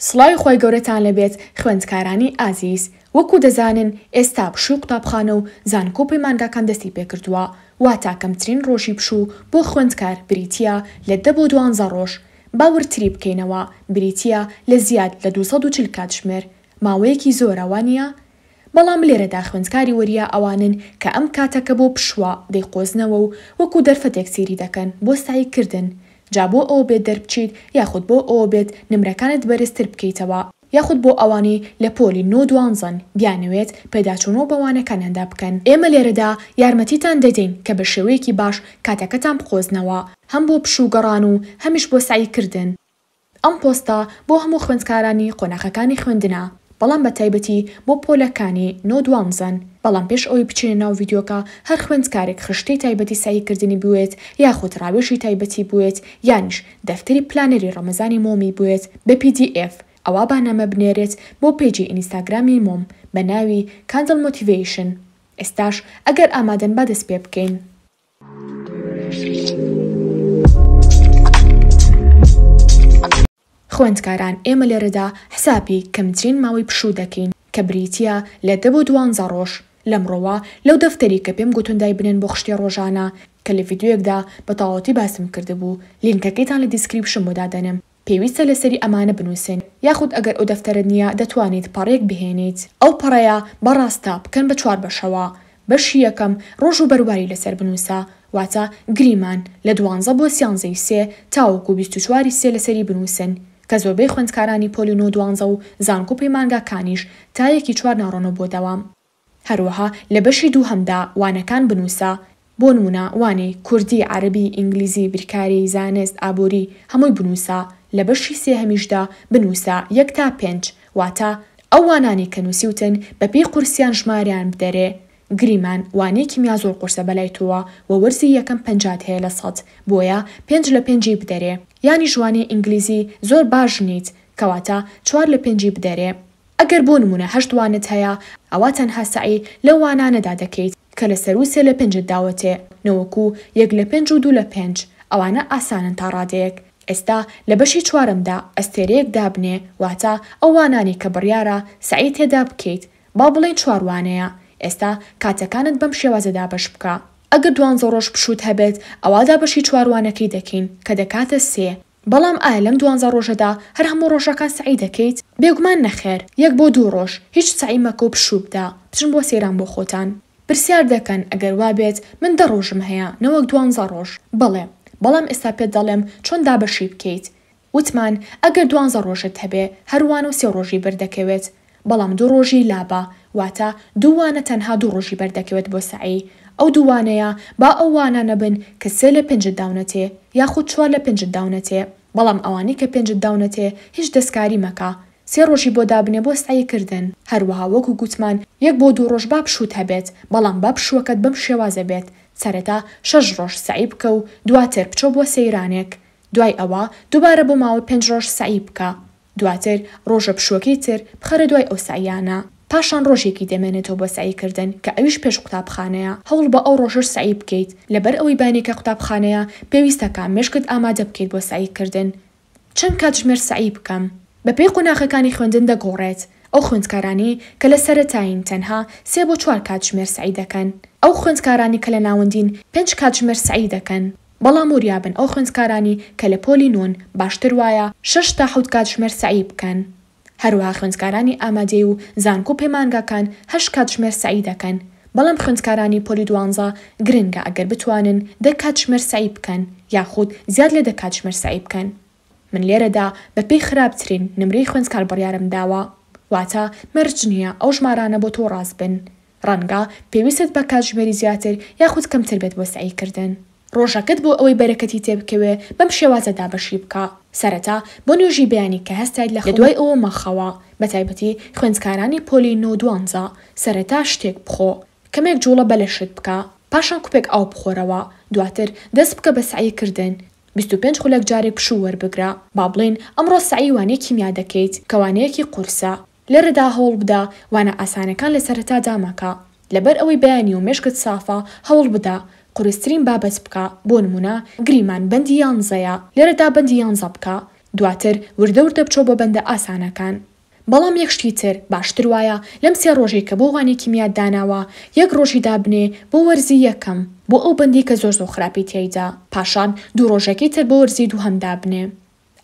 سڵاوی خۆی گەورەتان لەبێت خوێندکارانی ئازیز، وەکو دەزانن ئێستا پشووی قوتابخانە و زانکۆ پەیمانگاکان دەستی پێکردووە، واتە کەمترین ڕۆژی پشوو بۆ خوێندکار بریتیە لە 10 بۆ 12 ڕۆژ. باورتری بکەینەوە بریتیە لە زیاد لە 240 کاتژمێر، ماوەیەکی زۆرە وانە؟ بەڵام لێرەدا خوێندکاری وەریە ئەوانن کە ئەم کاتەکە بۆ پشووە دەیقۆزنەوە و وەکو دەرفەتێک سیری دەکەن بۆ سایکردن، جا بۆ ئەوە بێت دەربچیت یاخود بۆ ئەوە بێت نمرەکانت بەرزتر بکەیتەوە، یاخود بۆ ئەوانی لە پۆلی 9-12 بیانەوێت پێداچوونەوە بەوانەکان هەندا بکەن. ئێمە لێرەدا یارمەتیتان دەدەین کە بە شێوەیەکی باش کاتەکەتان بخۆزنەوە، هەم بۆ پشووگەڕان و هەمیش بۆ سایکردن. ئەم پۆستە بۆ هەموو خوێندکارانی قۆناغەکانی خوێندنە، بەڵام بە تایبەتی بۆ پۆلەکانی 9-12. بەڵام پێش ئەوەی بچینە ناو ڤیدیۆکە هەر خوێندکارێک خشتەی تایبەتی سایکردنی بوێت، یاخود ڕاوێژی تایبەتی بوێت، یانیش دەفتەری پلانەری ڕەمەزانی مۆمی بوێت بە PDF، ئەوە بانەمە بنێرێت بۆ پیجی ئینستاگرامی مۆم بە ناوی کاندل موتیڤیشن. ئێستاش ئەگەر ئامادەن با دەست پێ بکەین. خوێندکاران ئێمە لێرەدا حسابی کەمترین ماوەی پشوو دەکەین کە بریتیە لە 10 بۆ 12 ڕۆژ. لەمڕۆوە لەو دەفتەری کە پێم گوتوندای بنێن بۆ خشتی ڕۆژانە کە لە ڤیدیۆیەکدا بە تەواوەتی باسم کردبوو، لینکەکەیتان لە دیسکریپشن بۆ دادەنم، پێویستە لەسەری ئەمانە بنووسن، یاخود ئەگەر ئەو دەفتەرە نییە دەتوانیت پەڕێک بهێنیت. ئەو پەڕەیە بەڕاستە بکەن بە 4 بەشەوە. بەشی یەکەم ڕۆژ و بەرواری لەسەر بنووسە، واتە گریمان لە 12 بۆ 13 تاوەکو 24 لەسەری بنووسن، کە زۆربەی خوێندکارانی پۆلی 9-12 و زانکۆ پەیمانگاکانیش تا 1-4 ناڕۆنە بۆ دەوام. هەروەها لە بەشی دووهەمدا وانەکان بنووسە، بۆ نمونە وانەی کوردی، عەربی، ئینگلیزی، بیرکاری، زانست، ئابووری هەمووی بنووسە. لە بەشی سێهەمیشدا بنووسە 1 تا 5، واتە ئەو وانانی کە نووسیوتن بەپێی قورسیان ژماریان بدەرێ. گریمان وانەیەکی میا زۆر قورسە بەلای تۆوە و وەرزی یەکەم 50 هەیە لە 100، بۆیە 5 لە 5 بدەرێ. یانی ژوانی ئینگلیزی زۆر باش نیت، کەواتە 4 لە 5 بدەرێ. ئەگەر بۆ نمونە 8 وانت هەیە، ئەوە تەنها سعی لەو وانانەدا دەکەیت کە لە سەر و 3 لە 5 داوەتێ، نەوەکو 1 لە 5 و 2 لە 5. ئەوانە ئاسانن تا ڕادەیەک. ئێستا لە بەشی 4مدا ئەستێرەیەک دابنێ، واتە ئەو وانانی کە بڕیارە سعی تێدا بکەیت، با بڵێن 4 وانەیە. ئێستا کاتەکانت بەم شێوازەدا بەش بکە. ئەگەر 12 ڕۆژ پشوت هەبێت، ئەوادا بەشی 4 وانەکەی دەکەین کە دەکاتە 3. بەڵام ئایا لەم 12 ڕۆژەدا هەر هەموو ڕۆژەکان سعی دەکەیت؟ بێگومان نەخێر، 1 بۆ 2 ڕۆژ هیچ سعی مەکە و پشوو بدە، بچن بۆ سەیران بۆ خۆتان. پرسیار دەکەن ئەگەر وا بێت من 10 ڕۆژم هەیە نەوەک 12 ڕۆژ. بەڵێ، بەڵام ئێستا پێت دەڵێم چۆن دابەشی بکەیت. وتمان ئەگەر 12 ڕۆژت هەبێ هەروانە و 3 ڕۆژی بەردەکەوێت، بەڵام 2 ڕۆژی لابە، واتە 2 وانە تەنها 2 ڕۆژی بەردەکەوێت بۆ سعی. ئەو 2 وانەیە با ئەو وانانە بن کە 3 لە 5 داونەتێ، یاخود 4 لە 5 داونەتێ. بەڵام ئەوانی کە 5 داونەتێ هیچ دەستکاری مەکە، 3 ڕۆژی بۆ دابنێ بۆ سعیکردن. هەروەها وەکو گوتمان 1 بۆ 2 ڕۆژ با پشوت هەبێت، بەڵام با پشوەکەت بەم شێوازە بێت. سەرەتا 6 ڕۆژ سعی بکە و دواتر بچۆ بۆ سەیرانێک، دوای ئەوە دووبارە بۆ ماوەی 5 ڕۆژ سعی بکە، دواتر ڕۆژە پشوەکەی تر بخەرە دوای ئەو سعیانە. پاشان ڕۆژێکی دەمێنێتەوە بۆ سعیکردن کە ئەویش پێش قوتابخانەیە. هەوڵ بە ئەو ڕۆژەش سعی بکەیت، لەبەر ئەوەی بانێکە قوتابخانەیە پێویستە کامێشکت ئامادە بکەیت بۆ سعیکردن. چەند کاتژمێر سعی بکەم؟ بەپێی قۆناغەکانی خوێندن دەگۆڕێت. ئەو خوێندکارانی کە لە سەرەتاین تەنها 3 بۆ 4 کاتژمێر سعی دەکەن، ئەو خوێندکارانی کە لە ناوەندین 5 کاتژمێر سعی دەکەن. بەڵام وریابن ئەو خوێندکارانی کە لە پۆلی 9 باشتر وایە 6 تا 7 کاتژمێر سعی بکەن. هەروەها خوێندکارانی ئامادەی و زانکۆ پەیمانگاکان 8 کاتژمێر سعی دەکەن، بەڵام خوێندکارانی پۆلی 12 گرنگە ئەگەر بتوانن 10 کاتژمێر سعی بکەن، یاخود زیاد لە 10 کاتژمێر سعی بکەن. من لێرەدا بەپێی خراپترین نمرەی خوێندکار بڕیارم داوە، واتە مەرج نییە ئەو ژمارانە بۆ تۆ ڕاست بن. ڕەنگە پێویستت بە کاتژمێری زیاتر یاخود کەمتر بێت بۆ سعیکردن. ڕۆژەکەت بۆ ئەوەی بەرەکەتی تێبکەوێ بەم شێوازەدا بەشی بکە. سەرەتا بۆ نوێژی بەیانی کە هەستایت لە دوای ئەوە مەخەوە، بەتایبەتی خوێندکارانی پۆلی 9-12 سەرەتا شتێک بخۆ، کەمێک جوڵە بەلەشت بکە، پاشان کوپێک ئاو بخۆرەوە، دواتر دەست بکە بە سعیکردن. 25 خولەک جارێک پشوو وەربگرە، با بڵێن ئەمڕۆ سعی وانەیەکی میا دەکەیت کە وانەیەکی قورسە. لێرەدا هەوڵ بدە وانە ئاسانەکان لە سەرەتا دامەکە، لەبەر ئەوەی بەیانی و مێشکت سافە هەوڵ بدە قورسترین بابەت بکە. بۆ نمونە گریمان بەندی 11ەیە، لێرەدا بەندی 11 بکە، دواتر وردە وردە بچۆ بۆ بەندە ئاسانەکان. بەڵام یەک شتی تر باشتر وایە لەم 3 ڕۆژێک کە بۆ وانی کیمیات داناوە یەک ڕۆژی دابنێ بۆ وەرزی یەکەم بۆ ئەو بەندی کە زۆر خراپی تێیدا، پاشان 2 ڕۆژێکی تر بۆ وەرزی دووهەم دابنێ.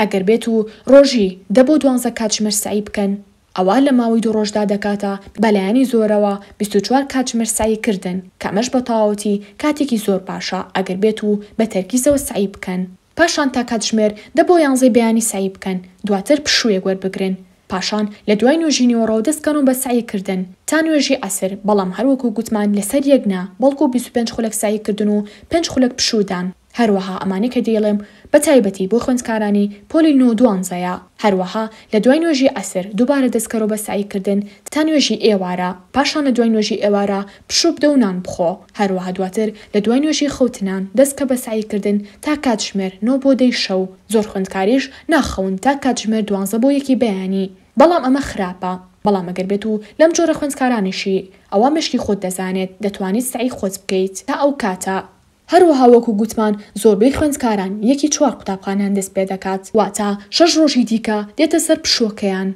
ئەگەر بێت و ڕۆژی 10 بۆ 12 کاتژمێر سعی بکەن، ئەوە لە ماوەی 2 ڕۆژدا دەکاتە بەلایانی زۆرەوە 24 کاتژمێر سعیکردن کە ئەمەش بە تەواوەتی کاتێکی زۆر باشە ئەگەر بێت و بە تەرکیزەوە سعی بکەن. پاشان تا کاتژمێر 10 بۆ 11 بەیانی سعی بکەن، دواتر پشوویەک وەربگرن. پاشان لە دوای نوێژی نیوەڕۆ دەستکەن بە سعیکردن تا نوێژی ئەسر، بەڵام هەروەکو گوتمان لەسەر یەکنا بەڵکو 25 خولەک سعیکردن و 5 خولەک پشودان. هەروەها ئەمانەی کە دێڵێم بە تایبەتی بۆ خوێندکارانی پۆلی 9-12ەیە. هەروەها لە دوای نوێژی ئەسر دووبارە دەستکەرەوە بە سعیکردن تا نوێژی ئێوارە، پاشان لە دوای نوێژی ئێوارە پشوو بدە و نان بخۆ. هەروەها دواتر لە دوای نوێژی خەوتنان دەستکە بە سعیکردن تا کاتژمێر 9 بۆ 10 شەو. زۆر خوێندکاریش ناخەون تا کاتژمێر 12 بۆ 1 بەیانی، بەڵام ئەمە خراپە. بەڵام ئەگەر بێت و لەم جۆرە خوێندکارانیشی ئەوە مشکی خۆت دەزانێت دەتوانیت سعی خۆت بکەیت تا ئەو کاتە. هەروەها وەکو گوتمان زۆربەی خوێندکاران 1-4 قوتابخانەیان دەست پێ دەکات، واتە 6 ڕۆژی دیکە دێتە سەر پشووەکەیان.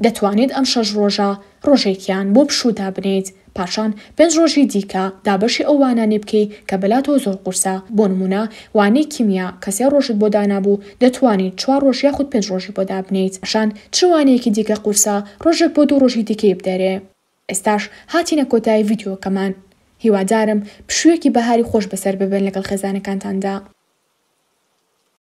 دەتوانیت ئەم 6 ڕۆژە ڕۆژێکیان بۆ پشوودا بنیت، پاشان 5 ڕۆژی دیکە دابەشی ئەو وانانێ بکەی کە بەلاتۆ زۆر قورسە. بۆ نمونە وانەی کیمیا کە 3 ڕۆژت بۆ دانابوو دەتوانیت 4 ڕۆژ یاخود 5 ڕۆژی بۆ دابنیت، پاشان چ وانەیەکی دیکە قورسە ڕۆژێک بۆ 2 ڕۆژی دیکەی بدەرێ. ئێستاش هاتینە کۆتایی ڤیدیۆکەمان. هیوادارم پشوویەکی بەهاری خۆش بەسەر ببن لەگەڵ خێزانەکانتاندا.